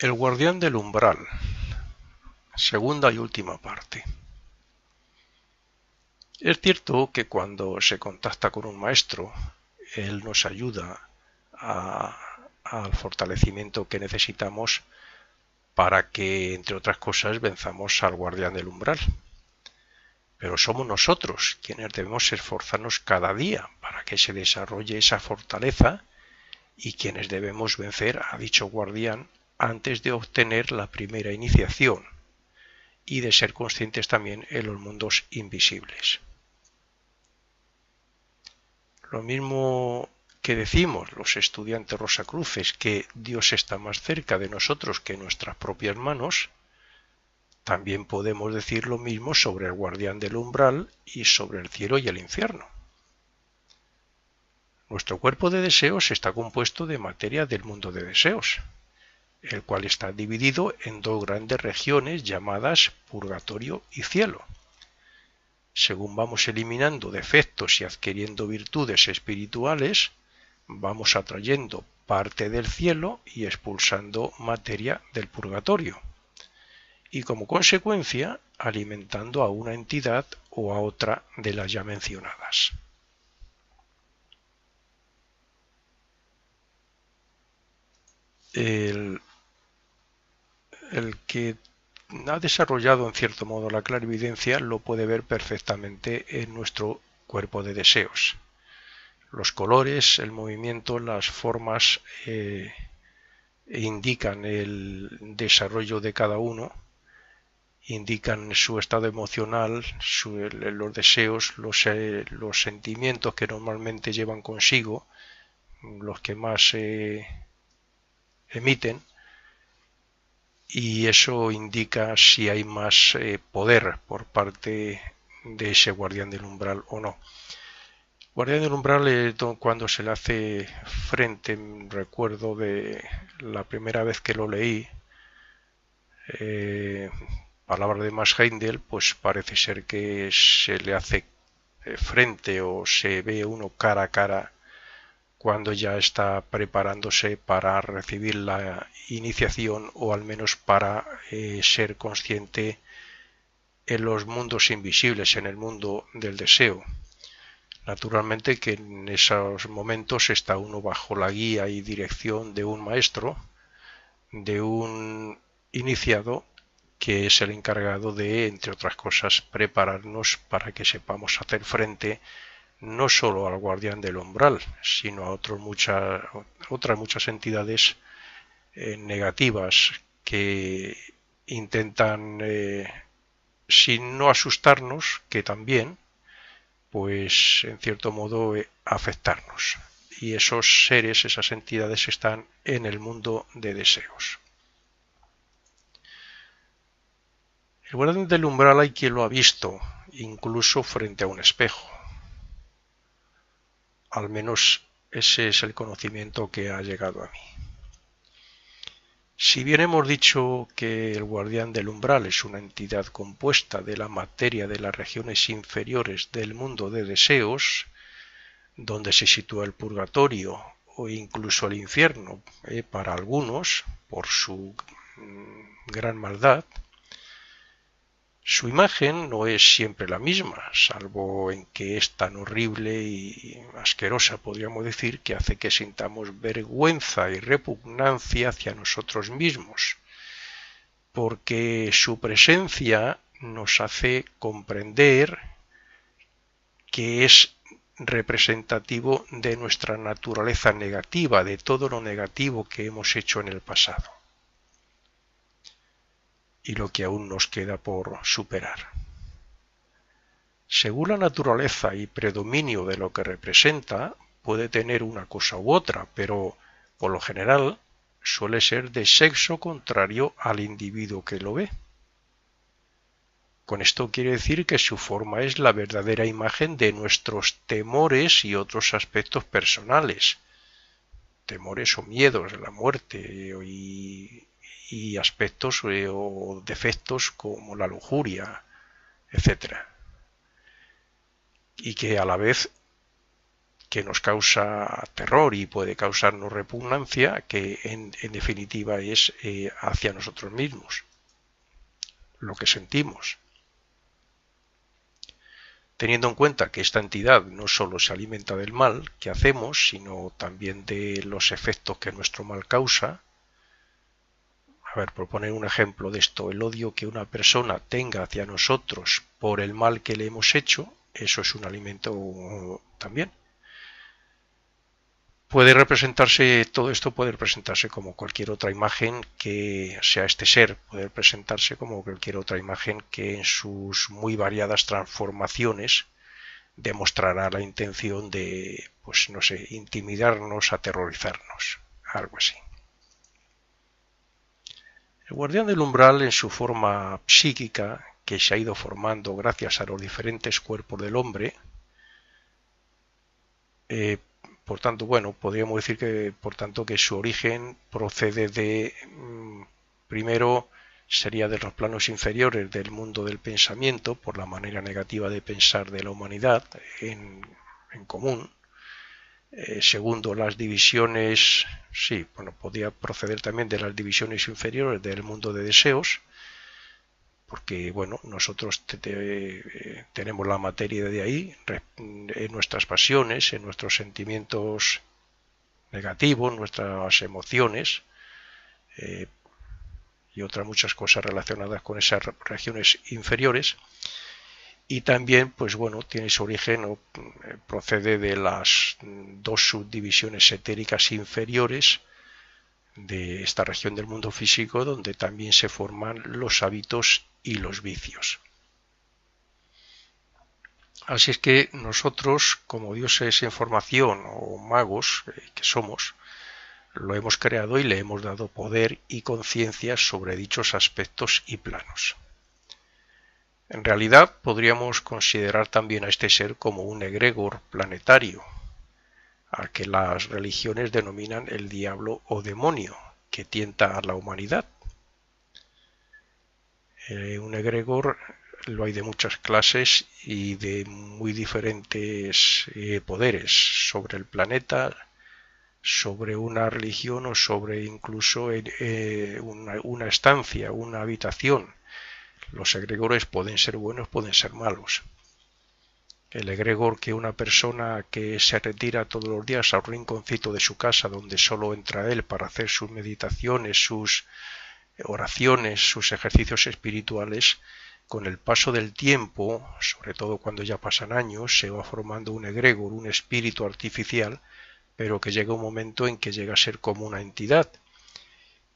El guardián del umbral, segunda y última parte. Es cierto que cuando se contacta con un maestro, él nos ayuda al fortalecimiento que necesitamos para que, entre otras cosas, venzamos al guardián del umbral. Pero somos nosotros quienes debemos esforzarnos cada día para que se desarrolle esa fortaleza y quienes debemos vencer a dicho guardián antes de obtener la primera iniciación y de ser conscientes también en los mundos invisibles. Lo mismo que decimos los estudiantes rosacruces, que Dios está más cerca de nosotros que en nuestras propias manos, también podemos decir lo mismo sobre el guardián del umbral y sobre el cielo y el infierno. Nuestro cuerpo de deseos está compuesto de materia del mundo de deseos, el cual está dividido en dos grandes regiones llamadas purgatorio y cielo. Según vamos eliminando defectos y adquiriendo virtudes espirituales, vamos atrayendo parte del cielo y expulsando materia del purgatorio, y como consecuencia alimentando a una entidad o a otra de las ya mencionadas. El que ha desarrollado en cierto modo la clarividencia lo puede ver perfectamente en nuestro cuerpo de deseos. Los colores, el movimiento, las formas indican el desarrollo de cada uno, indican su estado emocional, los deseos, los sentimientos que normalmente llevan consigo, los que más emiten, y eso indica si hay más poder por parte de ese guardián del umbral o no. Guardián del umbral, cuando se le hace frente, recuerdo de la primera vez que lo leí, palabra de Max Heindel, pues parece ser que se le hace frente o se ve uno cara a cara cuando ya está preparándose para recibir la iniciación o al menos para ser consciente en los mundos invisibles, en el mundo del deseo. Naturalmente que en esos momentos está uno bajo la guía y dirección de un maestro, de un iniciado que es el encargado de, entre otras cosas, prepararnos para que sepamos hacer frente no solo al guardián del umbral, sino a otras muchas entidades negativas que intentan, sin no asustarnos, que también, pues en cierto modo afectarnos. Y esos seres, esas entidades están en el mundo de deseos. El guardián del umbral hay quien lo ha visto, incluso frente a un espejo. Al menos ese es el conocimiento que ha llegado a mí. Si bien hemos dicho que el guardián del umbral es una entidad compuesta de la materia de las regiones inferiores del mundo de deseos, donde se sitúa el purgatorio o incluso el infierno, para algunos, por su gran maldad, su imagen no es siempre la misma, salvo en que es tan horrible y asquerosa, podríamos decir, que hace que sintamos vergüenza y repugnancia hacia nosotros mismos, porque su presencia nos hace comprender que es representativo de nuestra naturaleza negativa, de todo lo negativo que hemos hecho en el pasado y lo que aún nos queda por superar. Según la naturaleza y predominio de lo que representa, puede tener una cosa u otra, pero por lo general suele ser de sexo contrario al individuo que lo ve. Con esto quiere decir que su forma es la verdadera imagen de nuestros temores y otros aspectos personales, temores o miedos de la muerte y aspectos o defectos como la lujuria, etc. Y que a la vez que nos causa terror y puede causarnos repugnancia, que en definitiva es hacia nosotros mismos, lo que sentimos. Teniendo en cuenta que esta entidad no solo se alimenta del mal que hacemos, sino también de los efectos que nuestro mal causa. A ver, por poner un ejemplo de esto, el odio que una persona tenga hacia nosotros por el mal que le hemos hecho, eso es un alimento también. Puede representarse, todo esto puede representarse como cualquier otra imagen que sea este ser, puede presentarse como cualquier otra imagen que en sus muy variadas transformaciones demostrará la intención de, pues no sé, intimidarnos, aterrorizarnos, algo así. El guardián del umbral, en su forma psíquica, que se ha ido formando gracias a los diferentes cuerpos del hombre, por tanto, bueno, podríamos decir que, por tanto, que su origen procede de, primero, sería de los planos inferiores del mundo del pensamiento, por la manera negativa de pensar de la humanidad en común. Segundo, las divisiones, sí, bueno, podía proceder también de las divisiones inferiores del mundo de deseos, porque, bueno, nosotros tenemos la materia de ahí, en nuestras pasiones, en nuestros sentimientos negativos, nuestras emociones, y otras muchas cosas relacionadas con esas regiones inferiores. Y también, pues bueno, tiene su origen o procede de las dos subdivisiones etéricas inferiores de esta región del mundo físico, donde también se forman los hábitos y los vicios. Así es que nosotros, como dioses en formación o magos que somos, lo hemos creado y le hemos dado poder y conciencia sobre dichos aspectos y planos. En realidad podríamos considerar también a este ser como un egregor planetario, al que las religiones denominan el diablo o demonio, que tienta a la humanidad. Un egregor lo hay de muchas clases y de muy diferentes poderes sobre el planeta, sobre una religión o sobre incluso una estancia, una habitación. Los egregores pueden ser buenos, pueden ser malos. El egregor que una persona que se retira todos los días a un rinconcito de su casa donde solo entra él para hacer sus meditaciones, sus oraciones, sus ejercicios espirituales, con el paso del tiempo, sobre todo cuando ya pasan años, se va formando un egregor, un espíritu artificial, pero que llega un momento en que llega a ser como una entidad.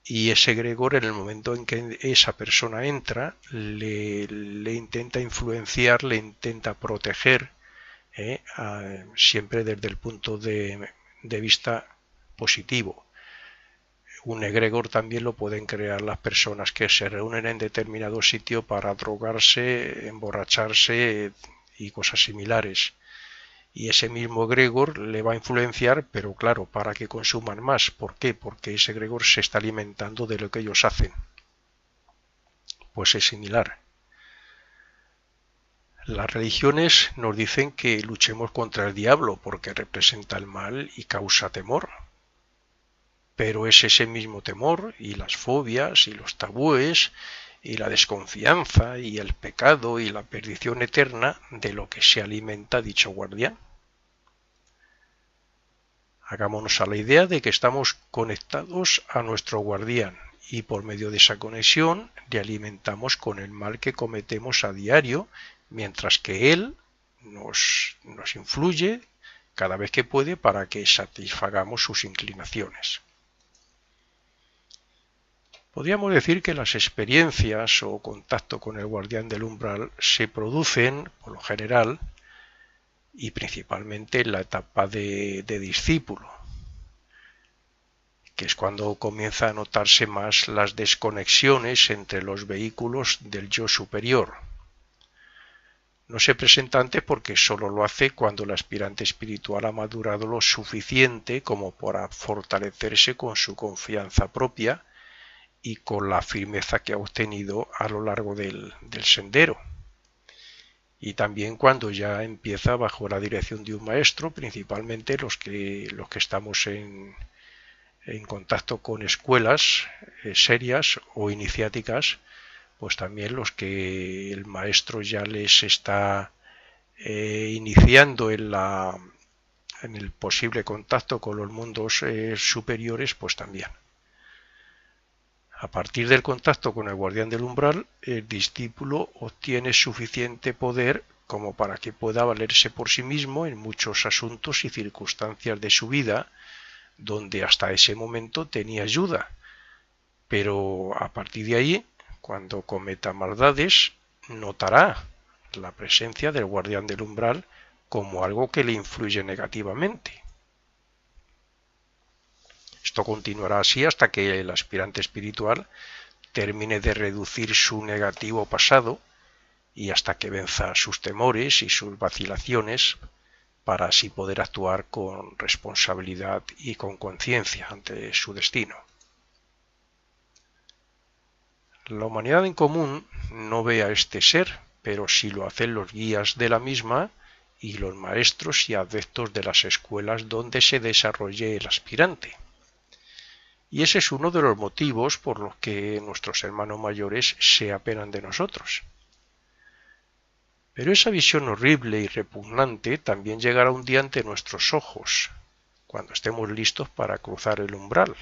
Y ese egregor, en el momento en que esa persona entra, le intenta influenciar, le intenta proteger, siempre desde el punto de vista positivo. Un egregor también lo pueden crear las personas que se reúnen en determinado sitio para drogarse, emborracharse y cosas similares. Y ese mismo egregor le va a influenciar, pero claro, para que consuman más. ¿Por qué? Porque ese egregor se está alimentando de lo que ellos hacen. Pues es similar. Las religiones nos dicen que luchemos contra el diablo porque representa el mal y causa temor. Pero es ese mismo temor y las fobias y los tabúes y la desconfianza y el pecado y la perdición eterna de lo que se alimenta dicho guardián. Hagámonos a la idea de que estamos conectados a nuestro guardián y por medio de esa conexión le alimentamos con el mal que cometemos a diario, mientras que él nos influye cada vez que puede para que satisfagamos sus inclinaciones. Podríamos decir que las experiencias o contacto con el guardián del umbral se producen, por lo general, y principalmente en la etapa de discípulo, que es cuando comienza a notarse más las desconexiones entre los vehículos del yo superior. No se presenta antes porque solo lo hace cuando el aspirante espiritual ha madurado lo suficiente como para fortalecerse con su confianza propia y con la firmeza que ha obtenido a lo largo del sendero. y también cuando ya empieza bajo la dirección de un maestro, principalmente los que estamos en contacto con escuelas serias o iniciáticas, pues también los que el maestro ya les está iniciando en el posible contacto con los mundos superiores, pues también. A partir del contacto con el guardián del umbral, el discípulo obtiene suficiente poder como para que pueda valerse por sí mismo en muchos asuntos y circunstancias de su vida, donde hasta ese momento tenía ayuda. Pero a partir de ahí, cuando cometa maldades, notará la presencia del guardián del umbral como algo que le influye negativamente. Esto continuará así hasta que el aspirante espiritual termine de reducir su negativo pasado y hasta que venza sus temores y sus vacilaciones para así poder actuar con responsabilidad y con conciencia ante su destino. La humanidad en común no ve a este ser, pero sí lo hacen los guías de la misma y los maestros y adeptos de las escuelas donde se desarrolle el aspirante. Y ese es uno de los motivos por los que nuestros hermanos mayores se apenan de nosotros. Pero esa visión horrible y repugnante también llegará un día ante nuestros ojos, cuando estemos listos para cruzar el umbral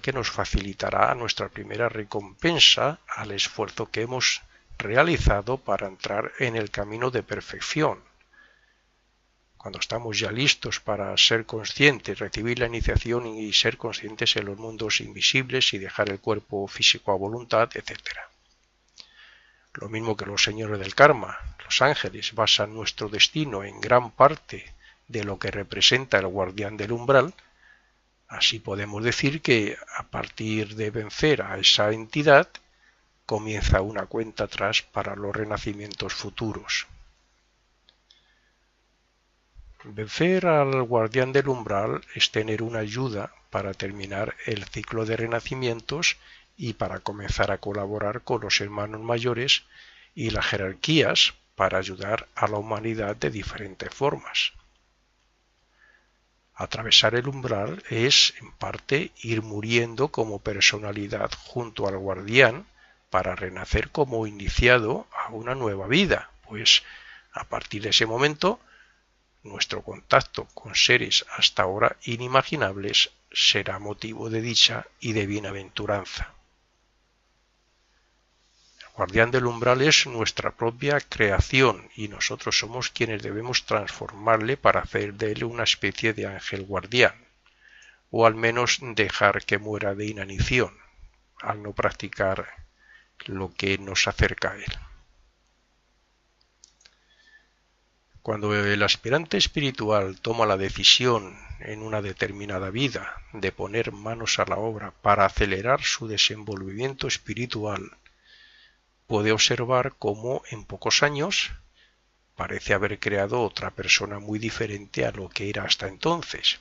que nos facilitará nuestra primera recompensa al esfuerzo que hemos realizado para entrar en el camino de perfección. Cuando estamos ya listos para ser conscientes, recibir la iniciación y ser conscientes en los mundos invisibles y dejar el cuerpo físico a voluntad, etc. Lo mismo que los señores del karma, los ángeles, basan nuestro destino en gran parte de lo que representa el guardián del umbral. Así podemos decir que a partir de vencer a esa entidad comienza una cuenta atrás para los renacimientos futuros. Vencer al guardián del umbral es tener una ayuda para terminar el ciclo de renacimientos y para comenzar a colaborar con los hermanos mayores y las jerarquías para ayudar a la humanidad de diferentes formas. Atravesar el umbral es, en parte, ir muriendo como personalidad junto al guardián para renacer como iniciado a una nueva vida, pues a partir de ese momento nuestro contacto con seres hasta ahora inimaginables será motivo de dicha y de bienaventuranza. El guardián del umbral es nuestra propia creación y nosotros somos quienes debemos transformarle para hacer de él una especie de ángel guardián, o al menos dejar que muera de inanición, al no practicar lo que nos acerca a él. Cuando el aspirante espiritual toma la decisión en una determinada vida de poner manos a la obra para acelerar su desenvolvimiento espiritual, puede observar cómo en pocos años parece haber creado otra persona muy diferente a lo que era hasta entonces.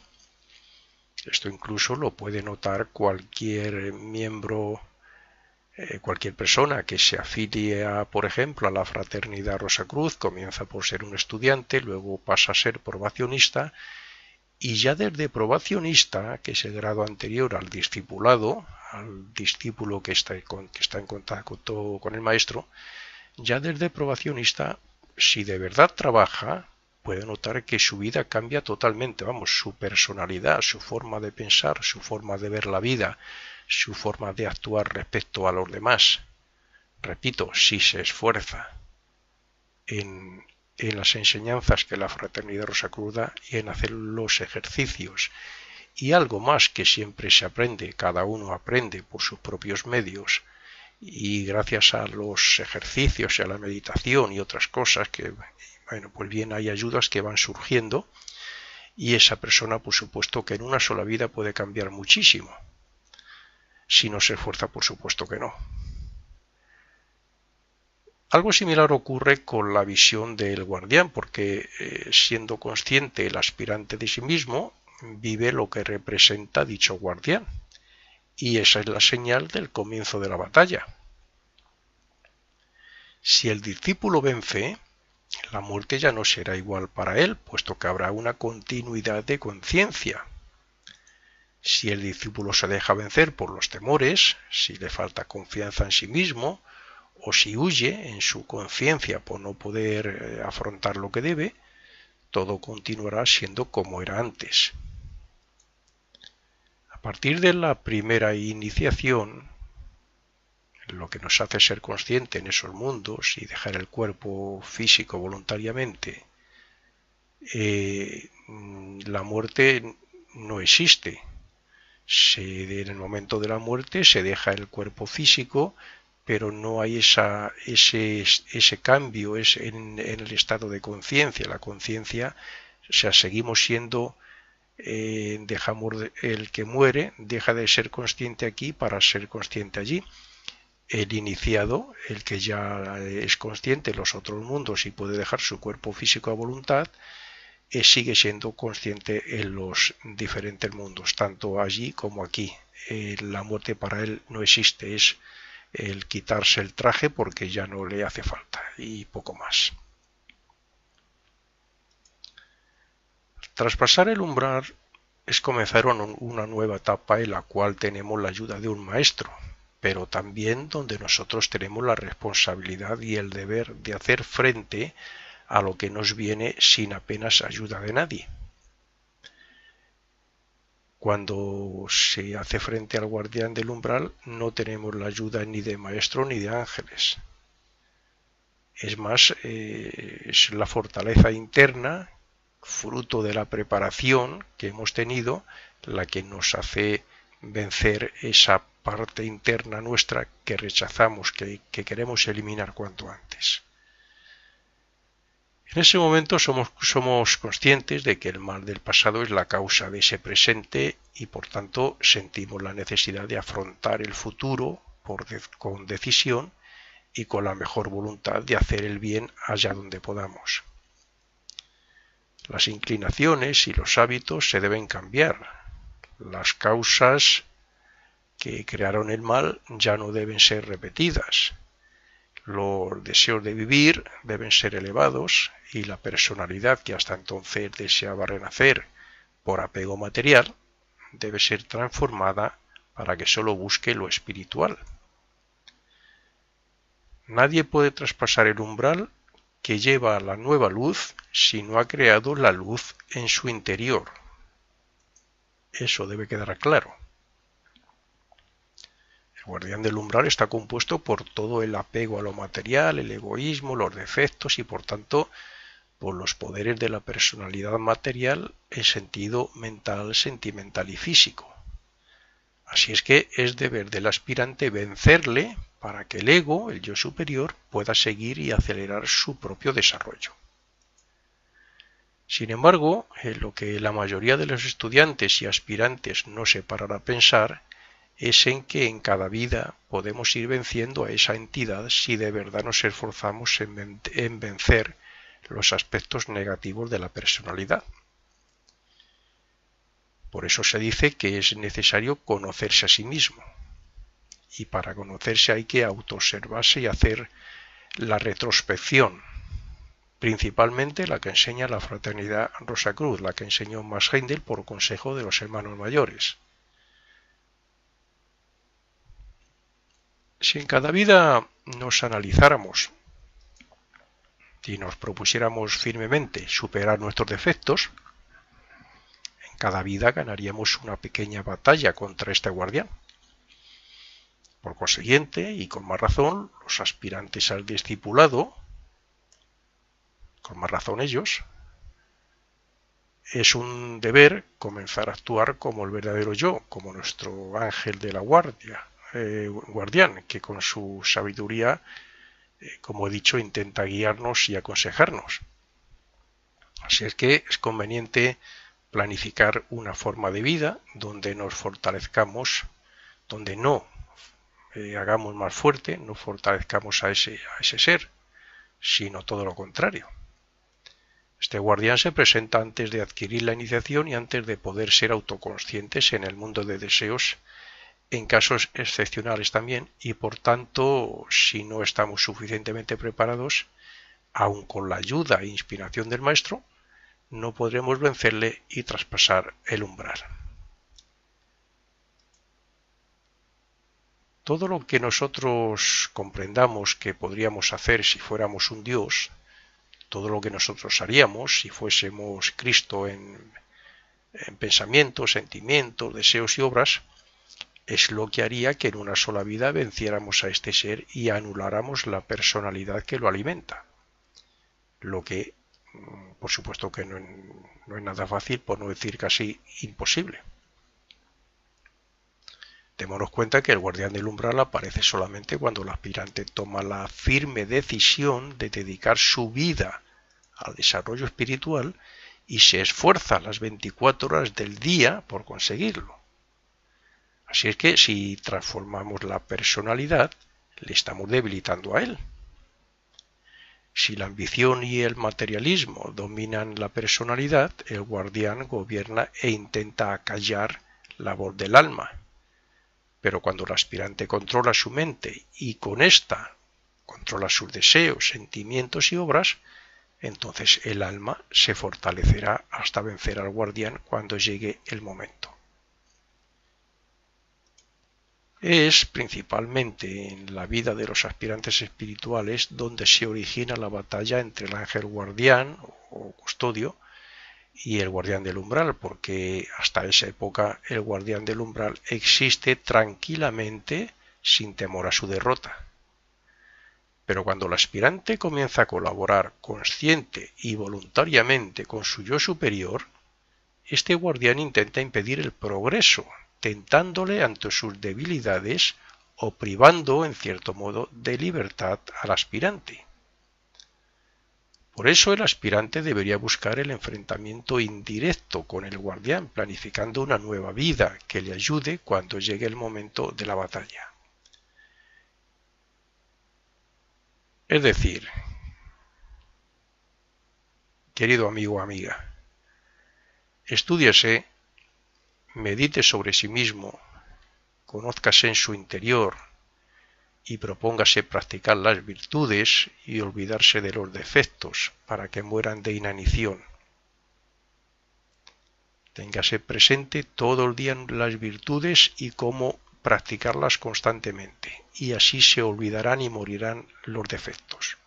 Esto incluso lo puede notar cualquier miembro, cualquier persona que se afilie por ejemplo, a la Fraternidad Rosacruz. Comienza por ser un estudiante, luego pasa a ser probacionista y ya desde probacionista, que es el grado anterior al discipulado, al discípulo que está en contacto con el maestro, ya desde probacionista, si de verdad trabaja, puede notar que su vida cambia totalmente, su personalidad, su forma de pensar, su forma de ver la vida, su forma de actuar respecto a los demás. Repito, si se esfuerza en las enseñanzas que la Fraternidad Rosacruz da y en hacer los ejercicios. Y algo más que siempre se aprende, cada uno aprende por sus propios medios y gracias a los ejercicios y a la meditación y otras cosas que, pues bien, hay ayudas que van surgiendo y esa persona, por supuesto, que en una sola vida puede cambiar muchísimo. Si no se esfuerza, por supuesto que no. Algo similar ocurre con la visión del guardián, porque siendo consciente el aspirante de sí mismo, vive lo que representa dicho guardián. Y esa es la señal del comienzo de la batalla. Si el discípulo vence, la muerte ya no será igual para él, puesto que habrá una continuidad de conciencia. Si el discípulo se deja vencer por los temores, si le falta confianza en sí mismo, o si huye en su conciencia por no poder afrontar lo que debe, todo continuará siendo como era antes. A partir de la primera iniciación, lo que nos hace ser consciente en esos mundos y dejar el cuerpo físico voluntariamente, la muerte no existe. En el momento de la muerte se deja el cuerpo físico, pero no hay ese cambio en el estado de conciencia. La conciencia, o sea, seguimos siendo, dejamos el que muere, deja de ser consciente aquí para ser consciente allí. El iniciado, el que ya es consciente en los otros mundos y puede dejar su cuerpo físico a voluntad, sigue siendo consciente en los diferentes mundos, tanto allí como aquí. La muerte para él no existe, es el quitarse el traje porque ya no le hace falta y poco más. Traspasar el umbral es comenzar una nueva etapa en la cual tenemos la ayuda de un maestro, pero también donde nosotros tenemos la responsabilidad y el deber de hacer frente a lo que nos viene sin apenas ayuda de nadie. Cuando se hace frente al guardián del umbral, no tenemos la ayuda ni de maestro ni de ángeles. Es más, es la fortaleza interna, fruto de la preparación que hemos tenido, la que nos hace vencer esa parte interna nuestra que rechazamos, que queremos eliminar cuanto antes. En ese momento somos conscientes de que el mal del pasado es la causa de ese presente y por tanto sentimos la necesidad de afrontar el futuro con decisión y con la mejor voluntad de hacer el bien allá donde podamos. Las inclinaciones y los hábitos se deben cambiar. Las causas que crearon el mal ya no deben ser repetidas. Los deseos de vivir deben ser elevados y la personalidad que hasta entonces deseaba renacer por apego material debe ser transformada para que solo busque lo espiritual. Nadie puede traspasar el umbral que lleva a la nueva luz si no ha creado la luz en su interior. Eso debe quedar claro. El guardián del umbral está compuesto por todo el apego a lo material, el egoísmo, los defectos y por tanto por los poderes de la personalidad material en sentido mental, sentimental y físico. Así es que es deber del aspirante vencerle para que el ego, el yo superior, pueda seguir y acelerar su propio desarrollo. Sin embargo, en lo que la mayoría de los estudiantes y aspirantes no se paran a pensar es en que en cada vida podemos ir venciendo a esa entidad si de verdad nos esforzamos en vencer los aspectos negativos de la personalidad. Por eso se dice que es necesario conocerse a sí mismo. Y para conocerse hay que autoobservarse y hacer la retrospección, principalmente la que enseña la Fraternidad Rosacruz, la que enseñó Max Heindel por consejo de los hermanos mayores. Si en cada vida nos analizáramos y nos propusiéramos firmemente superar nuestros defectos, en cada vida ganaríamos una pequeña batalla contra este guardián. Por consiguiente, y con más razón, los aspirantes al discipulado, con más razón ellos, es un deber comenzar a actuar como el verdadero yo, como nuestro ángel de la guardián, que con su sabiduría, como he dicho, intenta guiarnos y aconsejarnos. Así es que es conveniente planificar una forma de vida donde nos fortalezcamos, donde no hagamos más fuerte, no fortalezcamos a ese ser, sino todo lo contrario. Este guardián se presenta antes de adquirir la iniciación y antes de poder ser autoconscientes en el mundo de deseos en casos excepcionales también, y por tanto, si no estamos suficientemente preparados, aun con la ayuda e inspiración del maestro, no podremos vencerle y traspasar el umbral. Todo lo que nosotros comprendamos que podríamos hacer si fuéramos un Dios, todo lo que nosotros haríamos si fuésemos Cristo en pensamientos, sentimientos, deseos y obras, es lo que haría que en una sola vida venciéramos a este ser y anuláramos la personalidad que lo alimenta. Lo que, por supuesto que no es nada fácil, por no decir casi imposible. Démonos cuenta que el guardián del umbral aparece solamente cuando el aspirante toma la firme decisión de dedicar su vida al desarrollo espiritual y se esfuerza las 24 horas del día por conseguirlo. Así es que si transformamos la personalidad, le estamos debilitando a él. Si la ambición y el materialismo dominan la personalidad, el guardián gobierna e intenta acallar la voz del alma. Pero cuando el aspirante controla su mente y con esta controla sus deseos, sentimientos y obras, entonces el alma se fortalecerá hasta vencer al guardián cuando llegue el momento. Es principalmente en la vida de los aspirantes espirituales donde se origina la batalla entre el ángel guardián o custodio y el guardián del umbral, porque hasta esa época el guardián del umbral existe tranquilamente sin temor a su derrota. Pero cuando el aspirante comienza a colaborar consciente y voluntariamente con su yo superior, este guardián intenta impedir el progreso, tentándole ante sus debilidades o privando, en cierto modo, de libertad al aspirante. Por eso el aspirante debería buscar el enfrentamiento indirecto con el guardián, planificando una nueva vida que le ayude cuando llegue el momento de la batalla. Es decir, querido amigo o amiga, estúdiese, medite sobre sí mismo, conózcase en su interior y propóngase practicar las virtudes y olvidarse de los defectos para que mueran de inanición. Téngase presente todo el día las virtudes y cómo practicarlas constantemente, y así se olvidarán y morirán los defectos.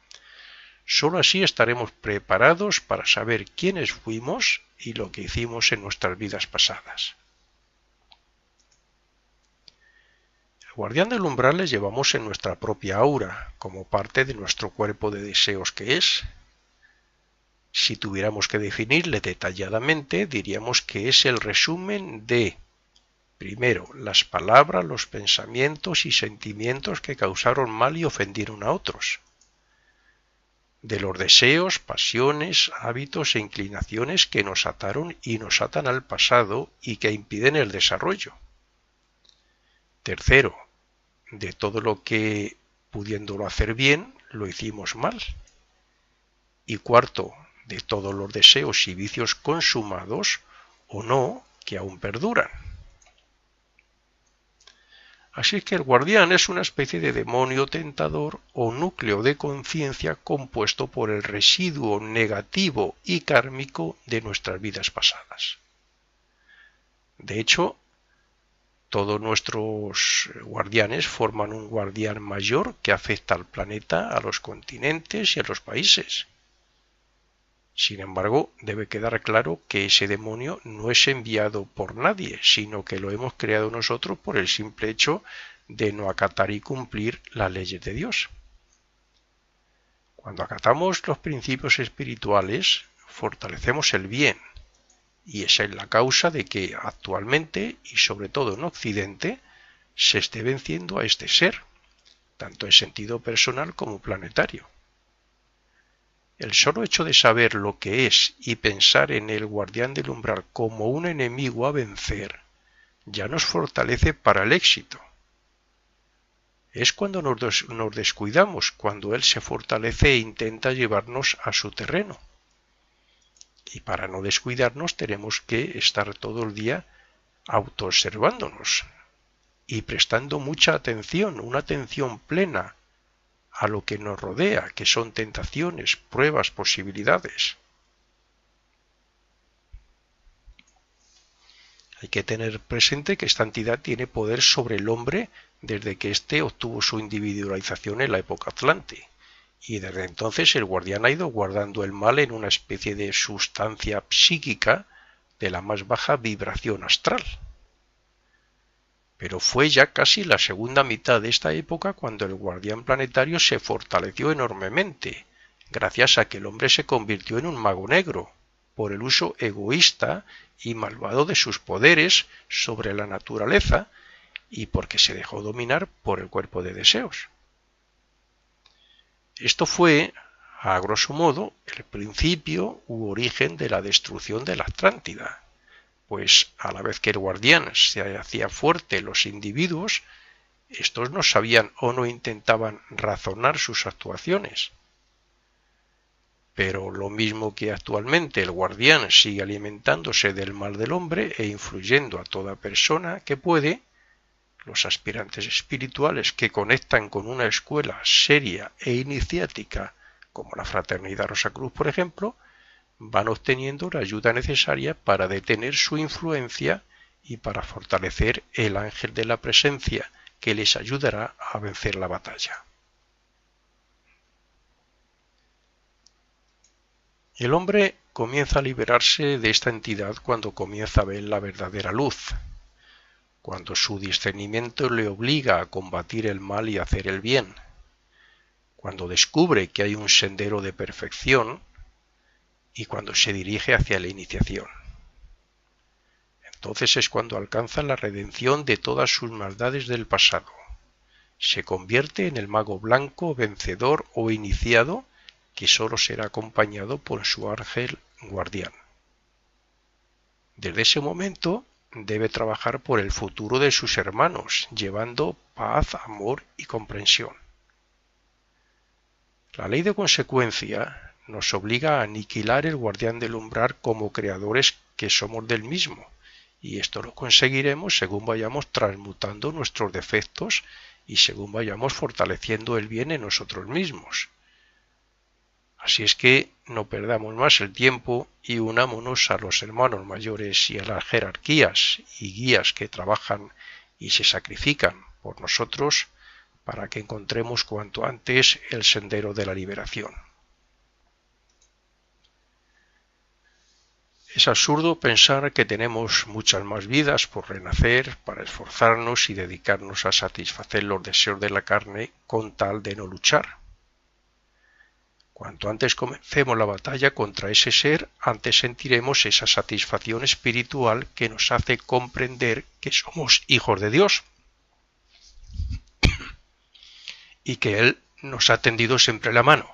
Solo así estaremos preparados para saber quiénes fuimos y lo que hicimos en nuestras vidas pasadas. El guardián del umbral le llevamos en nuestra propia aura, como parte de nuestro cuerpo de deseos que es. Si tuviéramos que definirle detalladamente, diríamos que es el resumen de, primero, las palabras, los pensamientos y sentimientos que causaron mal y ofendieron a otros. De los deseos, pasiones, hábitos e inclinaciones que nos ataron y nos atan al pasado y que impiden el desarrollo. Tercero, de todo lo que, pudiéndolo hacer bien, lo hicimos mal. Y cuarto, de todos los deseos y vicios consumados o no que aún perduran. Así que el guardián es una especie de demonio tentador o núcleo de conciencia compuesto por el residuo negativo y kármico de nuestras vidas pasadas. De hecho, todos nuestros guardianes forman un guardián mayor que afecta al planeta, a los continentes y a los países. Sin embargo, debe quedar claro que ese demonio no es enviado por nadie, sino que lo hemos creado nosotros por el simple hecho de no acatar y cumplir las leyes de Dios. Cuando acatamos los principios espirituales, fortalecemos el bien, y esa es la causa de que actualmente, y sobre todo en Occidente, se esté venciendo a este ser, tanto en sentido personal como planetario. El solo hecho de saber lo que es y pensar en el guardián del umbral como un enemigo a vencer, ya nos fortalece para el éxito. Es cuando nos descuidamos, cuando él se fortalece e intenta llevarnos a su terreno. Y para no descuidarnos tenemos que estar todo el día autoobservándonos. y prestando mucha atención, una atención plena a lo que nos rodea, que son tentaciones, pruebas, posibilidades. Hay que tener presente que esta entidad tiene poder sobre el hombre desde que éste obtuvo su individualización en la época Atlante. Y desde entonces el guardián ha ido guardando el mal en una especie de sustancia psíquica de la más baja vibración astral. Pero fue ya casi la segunda mitad de esta época cuando el guardián planetario se fortaleció enormemente, gracias a que el hombre se convirtió en un mago negro, por el uso egoísta y malvado de sus poderes sobre la naturaleza y porque se dejó dominar por el cuerpo de deseos. Esto fue, a grosso modo, el principio u origen de la destrucción de la Atlántida, pues a la vez que el guardián se hacía fuerte en los individuos, estos no sabían o no intentaban razonar sus actuaciones. Pero lo mismo que actualmente el guardián sigue alimentándose del mal del hombre e influyendo a toda persona que puede, los aspirantes espirituales que conectan con una escuela seria e iniciática como la Fraternidad Rosacruz, por ejemplo, van obteniendo la ayuda necesaria para detener su influencia y para fortalecer el ángel de la presencia que les ayudará a vencer la batalla. El hombre comienza a liberarse de esta entidad cuando comienza a ver la verdadera luz, cuando su discernimiento le obliga a combatir el mal y hacer el bien, cuando descubre que hay un sendero de perfección y cuando se dirige hacia la iniciación. Entonces es cuando alcanza la redención de todas sus maldades del pasado. Se convierte en el mago blanco, vencedor o iniciado, que solo será acompañado por su ángel guardián. Desde ese momento debe trabajar por el futuro de sus hermanos, llevando paz, amor y comprensión. La ley de consecuencia nos obliga a aniquilar el guardián del umbral como creadores que somos del mismo, y esto lo conseguiremos según vayamos transmutando nuestros defectos y según vayamos fortaleciendo el bien en nosotros mismos. Así es que no perdamos más el tiempo y unámonos a los hermanos mayores y a las jerarquías y guías que trabajan y se sacrifican por nosotros para que encontremos cuanto antes el sendero de la liberación. Es absurdo pensar que tenemos muchas más vidas por renacer para esforzarnos y dedicarnos a satisfacer los deseos de la carne con tal de no luchar. Cuanto antes comencemos la batalla contra ese ser, antes sentiremos esa satisfacción espiritual que nos hace comprender que somos hijos de Dios y que Él nos ha tendido siempre la mano.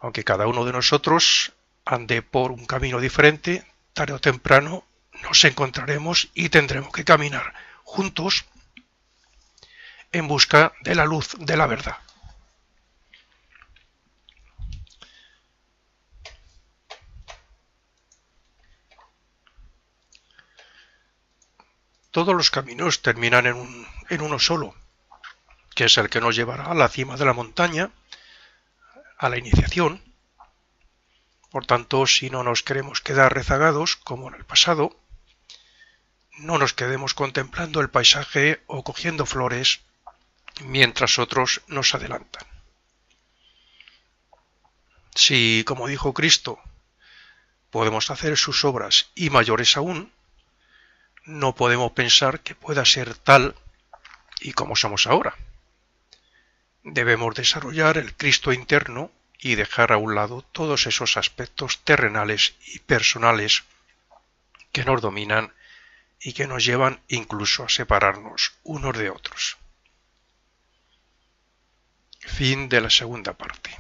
Aunque cada uno de nosotros ande por un camino diferente, tarde o temprano nos encontraremos y tendremos que caminar juntos en busca de la luz de la verdad. Todos los caminos terminan en uno solo, que es el que nos llevará a la cima de la montaña, a la iniciación. Por tanto, si no nos queremos quedar rezagados, como en el pasado, no nos quedemos contemplando el paisaje o cogiendo flores mientras otros nos adelantan. Si, como dijo Cristo, podemos hacer sus obras y mayores aún, no podemos pensar que pueda ser tal y como somos ahora. Debemos desarrollar el Cristo interno y dejar a un lado todos esos aspectos terrenales y personales que nos dominan y que nos llevan incluso a separarnos unos de otros. Fin de la segunda parte.